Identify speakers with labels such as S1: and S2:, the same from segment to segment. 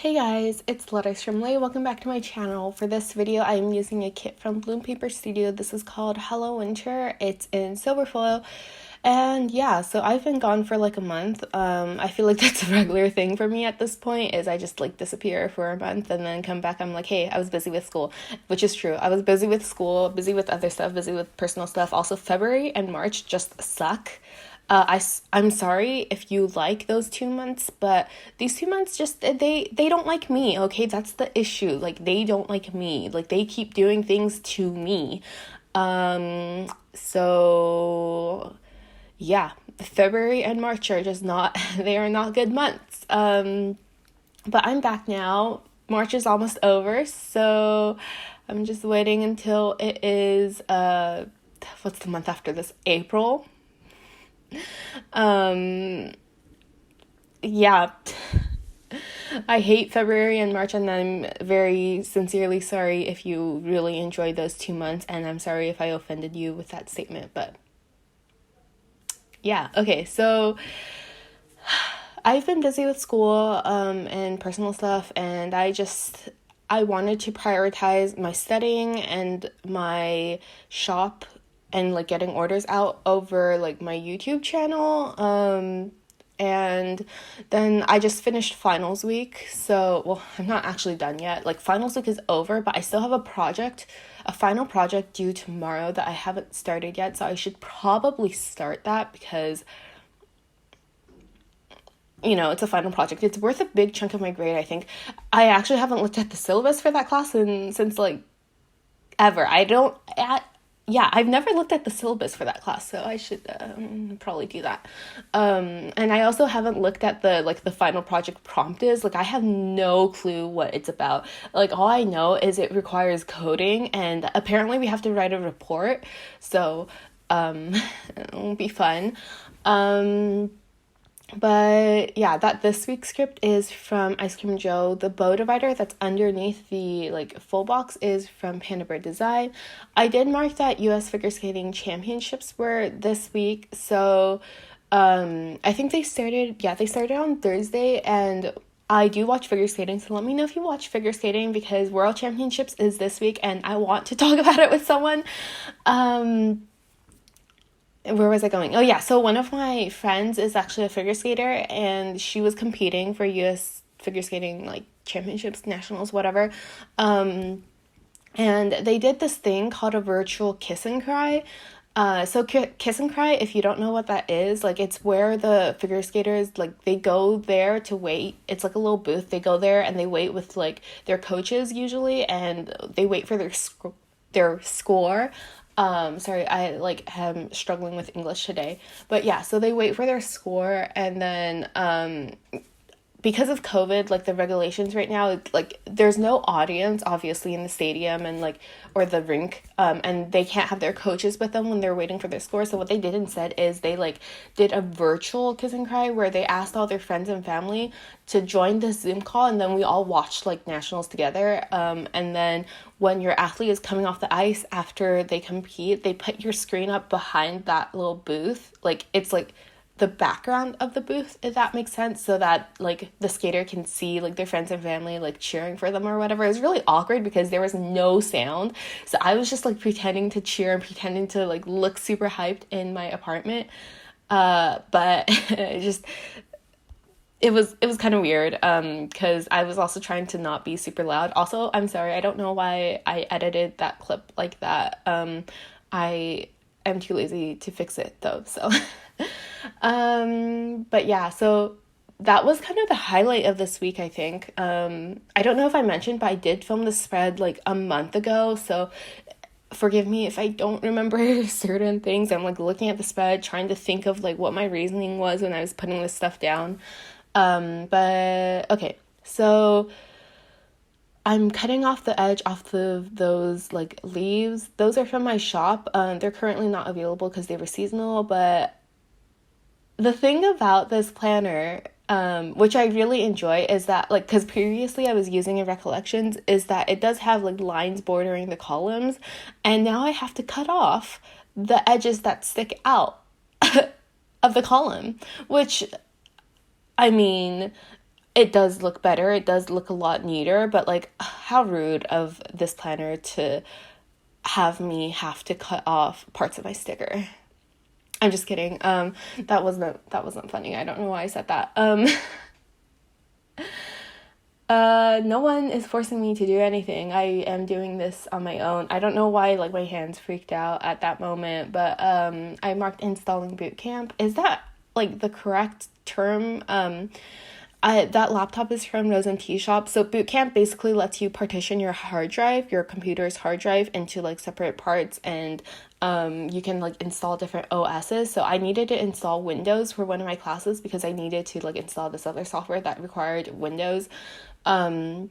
S1: Hey guys, it's Lettuce from Lay. Welcome back to my channel. For this video, I am using a kit from Bloom Paper Studio. This is called Hello Winter. It's in silver foil. And yeah, so I've been gone for like a month. I feel like that's a regular thing for me at this point, is I just like disappear for a month and then come back. I'm like, hey, I was busy with school, which is true. I was busy with school, busy with other stuff, busy with personal stuff. Also, February and March just suck. I'm sorry if you like those 2 months, but these 2 months just, they don't like me, okay? That's the issue. Like, they don't like me. Like, they keep doing things to me. So, yeah, February and March are just not, they are not good months. But I'm back now. March is almost over, so I'm just waiting until it is, what's the month after this? April? Yeah, I hate February and March, and I'm very sincerely sorry if you really enjoyed those 2 months, and I'm sorry if I offended you with that statement, but yeah, okay, so I've been busy with school, and personal stuff, and I wanted to prioritize my studying and my shop and like getting orders out over like my YouTube channel. And then I just finished finals week. So, well, I'm not actually done yet. Like, finals week is over, but I still have a final project due tomorrow that I haven't started yet. So I should probably start that because, it's a final project. It's worth a big chunk of my grade, I think. I actually haven't looked at the syllabus for that class since like ever. I've never looked at the syllabus for that class, so I should probably do that. And I also haven't looked at the final project prompt is. Like, I have no clue what it's about. Like, all I know is it requires coding, and apparently we have to write a report, so it'll be fun. But yeah, that this week's script is from Ice Cream Joe. The bow divider that's underneath the like full box is from Panda Bear Design. I did mark that US Figure Skating Championships were this week, so I think they started on Thursday, and I do watch figure skating, so let me know if you watch figure skating because World Championships is this week and I want to talk about it with someone. Where was I going? Oh yeah, so one of my friends is actually a figure skater, and she was competing for US figure skating like championships, nationals, whatever. And they did this thing called a virtual kiss and cry. So kiss and cry, if you don't know what that is, like, it's where the figure skaters, like, they go there to wait. It's like a little booth. They go there and they wait with like their coaches usually, and they wait for their score. Sorry, I like am struggling with English today. But yeah, so they wait for their score, and then because of COVID, like, the regulations right now, like, there's no audience obviously in the stadium and like, or the rink, and they can't have their coaches with them when they're waiting for their score. So what they did instead is they like did a virtual kiss and cry where they asked all their friends and family to join the Zoom call, and then we all watched like nationals together. And then when your athlete is coming off the ice after they compete, they put your screen up behind that little booth, like it's like the background of the booth, if that makes sense, so that like the skater can see like their friends and family like cheering for them or whatever. It was really awkward because there was no sound, so I was just like pretending to cheer and pretending to like look super hyped in my apartment, but it was kind of weird because I was also trying to not be super loud. Also, I'm sorry, I don't know why I edited that clip like that. I am too lazy to fix it though, so but yeah, so that was kind of the highlight of this week, I think. I don't know if I mentioned, but I did film the spread like a month ago, so forgive me if I don't remember certain things. I'm like looking at the spread, trying to think of like what my reasoning was when I was putting this stuff down. But okay, so I'm cutting off the edge off those like leaves. Those are from my shop. They're currently not available because they were seasonal, but the thing about this planner, which I really enjoy, is that, like, because previously I was using in Recollections, is that it does have, like, lines bordering the columns, and now I have to cut off the edges that stick out of the column, which, I mean, it does look better. It does look a lot neater, but like how rude of this planner to have me have to cut off parts of my sticker. I'm just kidding. That wasn't funny. I don't know why I said that. No one is forcing me to do anything. I am doing this on my own. I don't know why like my hands freaked out at that moment, but I marked installing boot camp. Is that like the correct term? That laptop is from Rose and Tea Shop. So boot camp basically lets you partition your hard drive, your computer's hard drive, into like separate parts, and you can like install different OSs. So I needed to install Windows for one of my classes because I needed to like install this other software that required Windows. And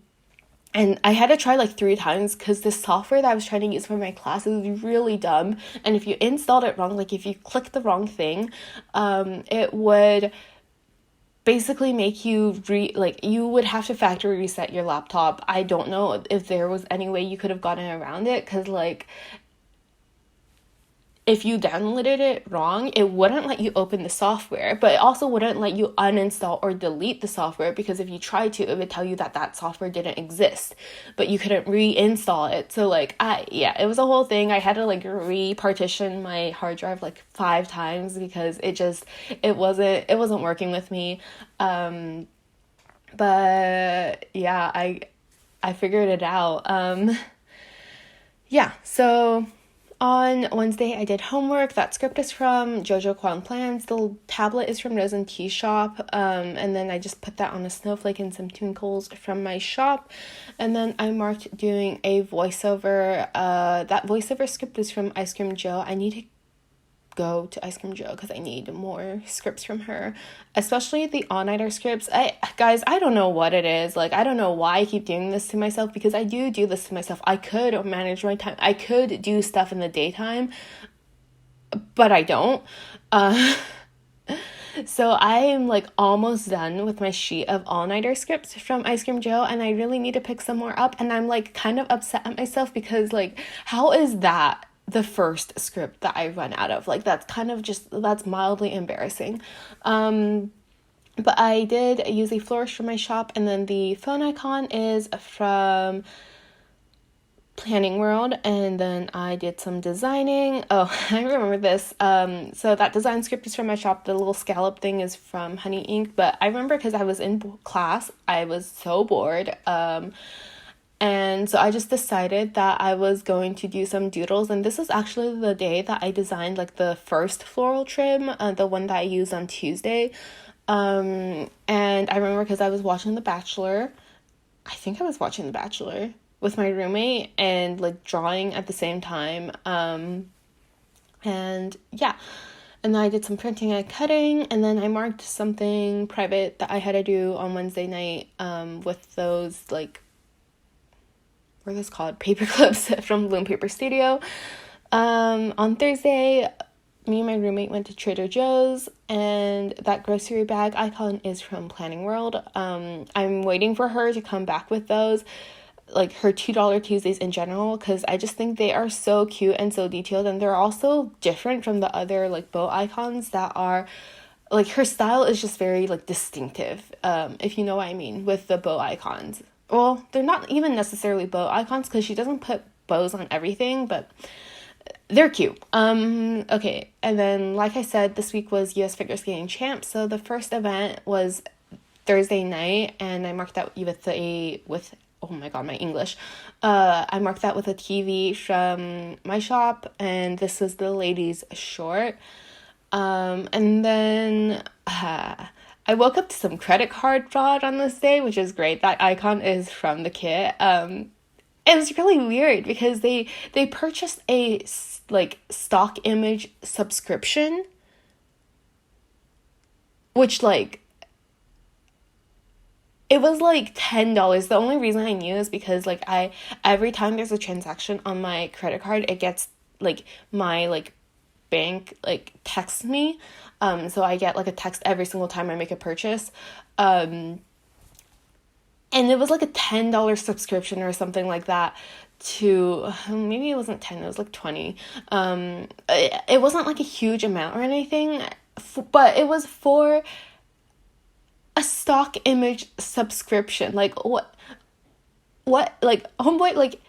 S1: I had to try like 3 times because the software that I was trying to use for my class is really dumb. And if you installed it wrong, like if you clicked the wrong thing, it would basically make you you would have to factory reset your laptop. I don't know if there was any way you could have gotten around it, because like if you downloaded it wrong, it wouldn't let you open the software, but it also wouldn't let you uninstall or delete the software, because if you tried to, it would tell you that that software didn't exist, but you couldn't reinstall it. So like, it was a whole thing. I had to like repartition my hard drive like 5 times because it wasn't working with me. But yeah, I figured it out. Yeah, so on Wednesday, I did homework. That script is from Jojo Kwon Plans. The tablet is from Rose and Tea Shop. And then I just put that on a snowflake and some twinkles from my shop. And then I marked doing a voiceover. That voiceover script is from Ice Cream Joe. I need to go to Ice Cream Joe because I need more scripts from her, especially the all-nighter scripts. Guys, I don't know what it is. Like, I don't know why I keep doing this to myself, because I do this to myself. I could manage my time. I could do stuff in the daytime, but I don't. So I am like almost done with my sheet of all-nighter scripts from Ice Cream Joe, and I really need to pick some more up, and I'm like kind of upset at myself because like, how is that the first script that I run out of? Like, that's mildly embarrassing. But I did use a flourish from my shop, and then the phone icon is from Planning World, and then I did some designing. Oh, I remember this. So that design script is from my shop. The little scallop thing is from Honey Ink, but I remember because I was in class, I was so bored. And so I just decided that I was going to do some doodles, and this is actually the day that I designed like the first floral trim, the one that I used on Tuesday. And I remember because I was watching The Bachelor. I think I was watching The Bachelor with my roommate and like drawing at the same time. And yeah. And then I did some printing and cutting, and then I marked something private that I had to do on Wednesday night with those like, what are those called? Paper clips from Bloom Paper Studio. On Thursday, me and my roommate went to Trader Joe's, and that grocery bag icon is from Planning World. I'm waiting for her to come back with those, like her $2 Tuesdays in general, because I just think they are so cute and so detailed, and they're also different from the other like bow icons that are like, her style is just very like distinctive, if you know what I mean, with the bow icons. Well, they're not even necessarily bow icons because she doesn't put bows on everything, but they're cute. Okay, and then like I said, this week was US Figure Skating Champs. So the first event was Thursday night, and I marked that with oh my god, my English. I marked that with a TV from my shop, and this was the ladies' short. And then I woke up to some credit card fraud on this day, which is great. That icon is from the kit. It was really weird because they purchased a like stock image subscription, which like, it was like $10. The only reason I knew is because like every time there's a transaction on my credit card, it gets like my like bank like texts me. So I get like a text every single time I make a purchase. And it was like a $10 subscription or something like that to, maybe it wasn't 10, it was like 20. It wasn't like a huge amount or anything, but it was for a stock image subscription. Like, what, like, homeboy, like,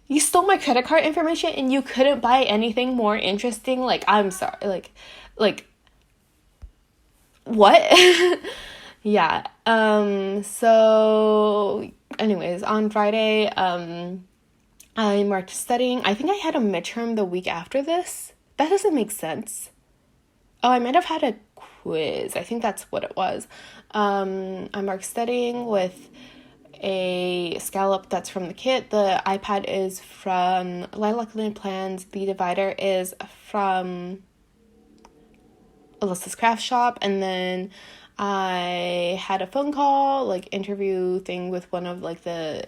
S1: you stole my credit card information and you couldn't buy anything more interesting? Like, I'm sorry, like, what? Yeah. So anyways, on Friday, I marked studying. I think I had a midterm the week after this. That doesn't make sense. Oh, I might have had a quiz. I think that's what it was. I marked studying with a scallop that's from the kit. The iPad is from Lilac Luna Plans. The divider is from Alyssa's Craft Shop. And then I had a phone call, like, interview thing with one of, like, they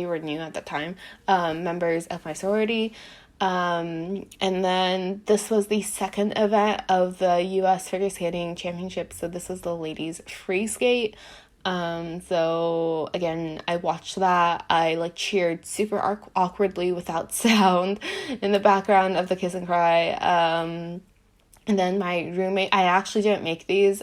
S1: were new at the time, members of my sorority. And then this was the second event of the U.S. Figure Skating Championship. So this was the ladies free skate. So again, I watched that. I, like, cheered super awkwardly without sound in the background of the kiss and cry. And then my roommate, I actually didn't make these.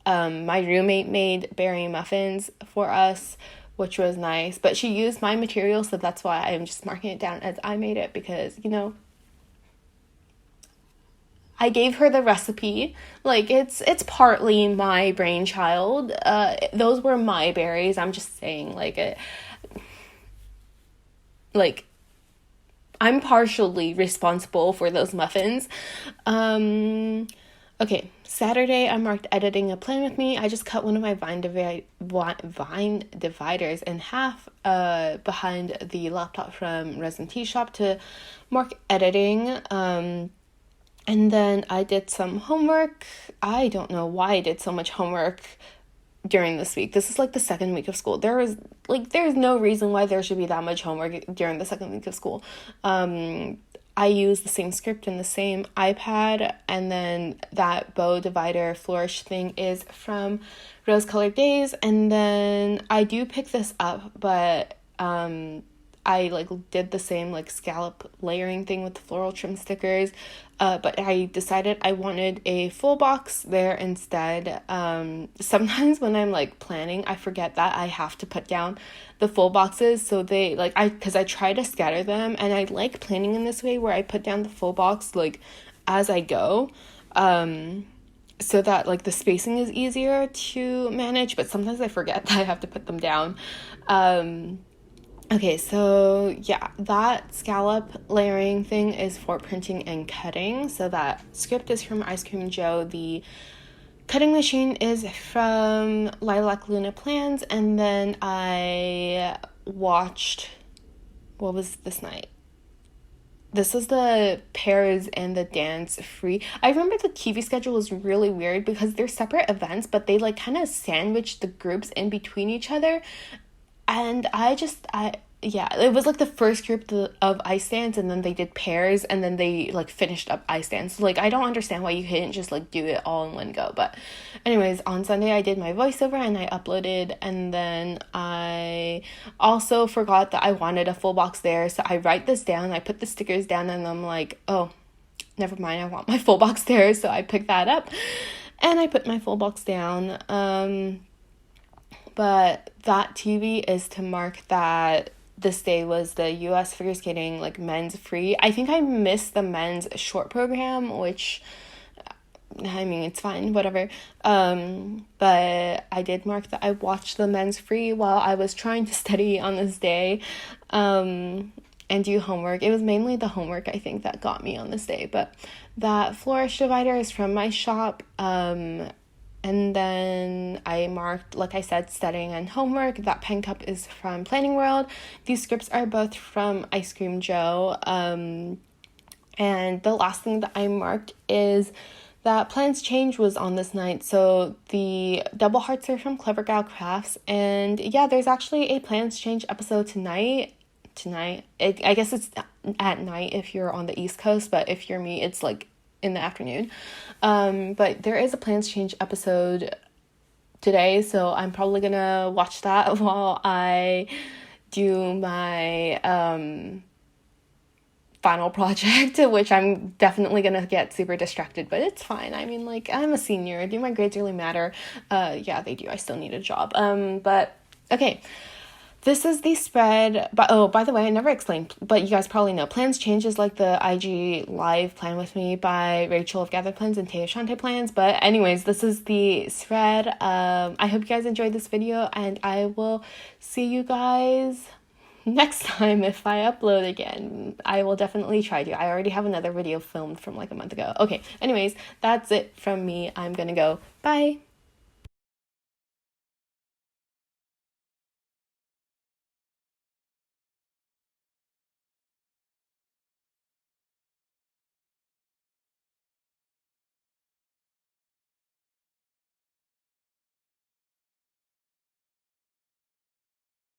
S1: My roommate made berry muffins for us, which was nice. But she used my material, so that's why I'm just marking it down as I made it, because, you know, I gave her the recipe. Like, it's partly my brainchild. Those were my berries. I'm just saying, like, I'm partially responsible for those muffins. Okay, Saturday I marked editing a plan with me. I just cut one of my vine dividers in half behind the laptop from Resin Tea Shop to mark editing. And then I did some homework. I don't know why I did so much homework during this week. This is, like, the second week of school. There's no reason why there should be that much homework during the second week of school. I used the same script and the same iPad, and then that bow divider flourish thing is from Rose Colored Days. And then I do pick this up, but I, like, did the same, like, scallop layering thing with the floral trim stickers, but I decided I wanted a full box there instead. Sometimes when I'm, like, planning, I forget that I have to put down the full boxes, so they, like, because I try to scatter them, and I like planning in this way where I put down the full box, like, as I go, so that, like, the spacing is easier to manage, but sometimes I forget that I have to put them down. Okay, so yeah, that scallop layering thing is for printing and cutting. So that script is from Ice Cream Joe. The cutting machine is from Lilac Luna Plans. And then I watched, what was this night? This was the pairs and the dance free. I remember the TV schedule was really weird because they're separate events, but they, like, kind of sandwich the groups in between each other. And yeah, it was, like, the first group of ice dance, and then they did pairs, and then they, like, finished up ice dance. Like, I don't understand why you couldn't just, like, do it all in one go. But anyways, on Sunday I did my voiceover and I uploaded, and then I also forgot that I wanted a full box there. So I write this down, I put the stickers down, and I'm like, oh, never mind, I want my full box there. So I picked that up and I put my full box down. But that TV is to mark that this day was the U.S. Figure Skating, like, men's free. I think I missed the men's short program, which, I mean, it's fine, whatever. But I did mark that I watched the men's free while I was trying to study on this day, and do homework. It was mainly the homework, I think, that got me on this day. But that flourish divider is from my shop. And then I marked, like I said, studying and homework. That pen cup is from Planning World. These scripts are both from Ice Cream Joe. And the last thing that I marked is that Plans Change was on this night. So the double hearts are from Clever Gal Crafts. And yeah, there's actually a Plans Change episode tonight. I guess it's at night if you're on the East Coast, but if you're me, it's, like, in the afternoon. But there is a Plans Change episode today, so I'm probably gonna watch that while I do my final project, which I'm definitely gonna get super distracted, but it's fine. I mean, like, I'm a senior. Do my grades really matter? Yeah, they do. I still need a job. But okay. This is the spread, but oh, by the way, I never explained, but you guys probably know. Plans Change is like the IG live Plan With Me by Rachel of Gather Plans and Taya Shante Plans. But anyways, this is the spread. I hope you guys enjoyed this video, and I will see you guys next time if I upload again. I will definitely try to. I already have another video filmed from like a month ago. Okay, anyways, that's it from me. I'm gonna go. Bye.